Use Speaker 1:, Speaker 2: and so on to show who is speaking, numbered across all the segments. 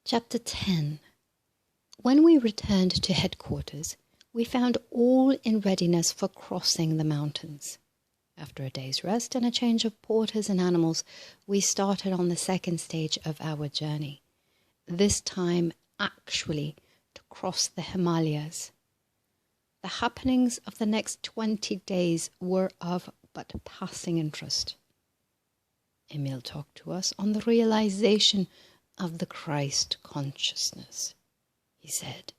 Speaker 1: Chapter 10. When we returned to headquarters, we found all in readiness for crossing the mountains. After a day's rest and a change of porters and animals, we started on the second stage of our journey, this time actually to cross the Himalayas. The happenings of the next 20 days were of but passing interest. Emil talked to us on the realization of the Christ consciousness. He said,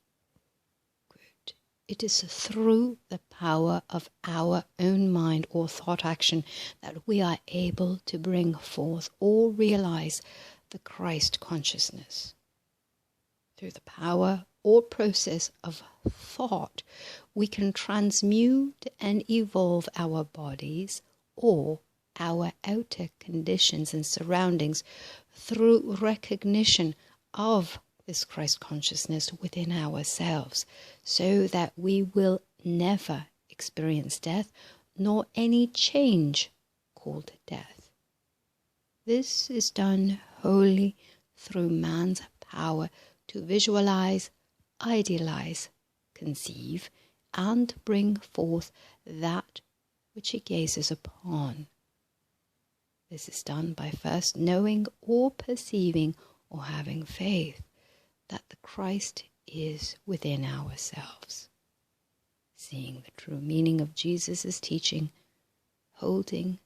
Speaker 1: quote, "It is through the power of our own mind or thought action that we are able to bring forth or realize the Christ consciousness. Through the power or process of thought, we can transmute and evolve our bodies or our outer conditions and surroundings through recognition of this Christ consciousness within ourselves, so that we will never experience death, nor any change called death. This is done wholly through man's power to visualize, idealize, conceive, and bring forth that which he gazes upon. This is done by first knowing or perceiving or having faith that the Christ is within ourselves, seeing the true meaning of Jesus' teaching, holding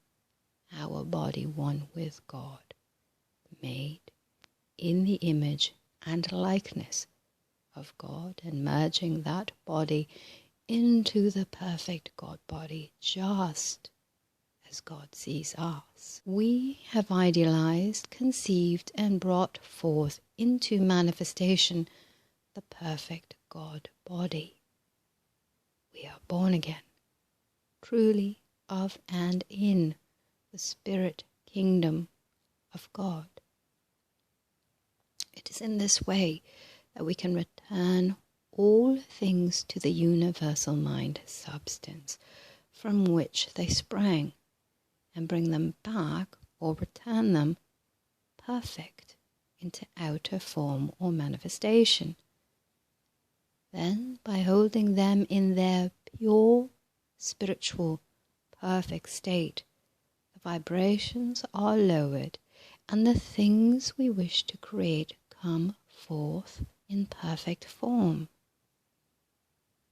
Speaker 1: our body one with God, made in the image and likeness of God, and merging that body into the perfect God body, just as God sees us. We have idealized, conceived, and brought forth into manifestation the perfect God body. We are born again, truly of and in the spirit kingdom of God. It is in this way that we can return all things to the universal mind substance from which they sprang, and bring them back or return them perfect into outer form or manifestation. Then, by holding them in their pure, spiritual, perfect state, the vibrations are lowered and the things we wish to create come forth in perfect form.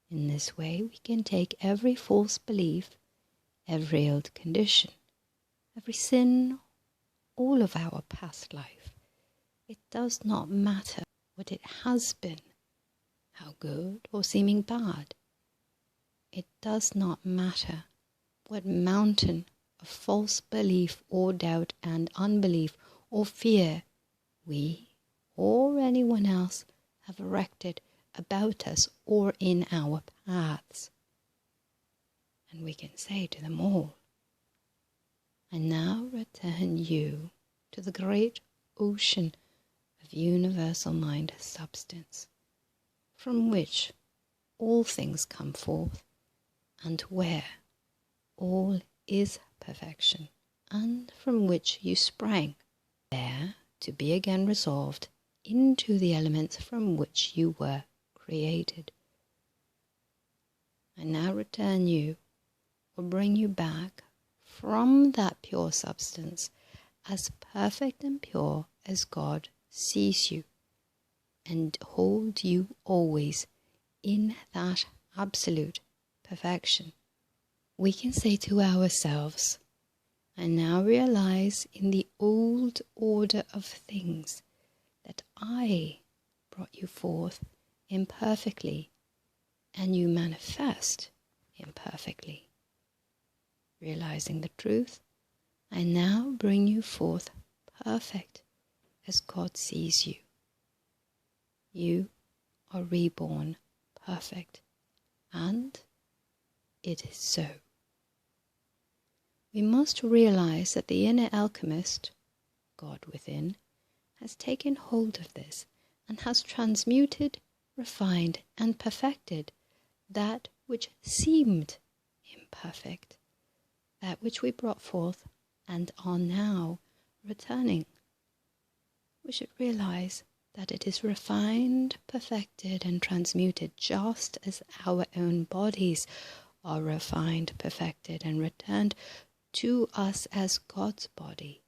Speaker 1: In this way, we can take every false belief, every old condition, every sin, all of our past life. It does not matter what it has been, how good or seeming bad. It does not matter what mountain of false belief or doubt and unbelief or fear we or anyone else have erected about us or in our paths. And we can say to them all, I now return you to the great ocean of universal mind substance, from which all things come forth, and where all is perfection, and from which you sprang, there to be again resolved into the elements from which you were created. I now return you, or bring you back from that pure substance, as perfect and pure as God sees you, and hold you always in that absolute perfection. We can say to ourselves, I now realize in the old order of things that I brought you forth imperfectly, and you manifest imperfectly. Realizing the truth, I now bring you forth perfect as God sees you. You are reborn perfect, and it is so. We must realize that the inner alchemist, God within, has taken hold of this and has transmuted, refined, and perfected that which seemed imperfect, that which we brought forth and are now returning. We should realize that it is refined, perfected, and transmuted just as our own bodies are refined, perfected, and returned to us as God's body,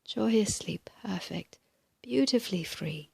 Speaker 1: joyously perfect, beautifully free,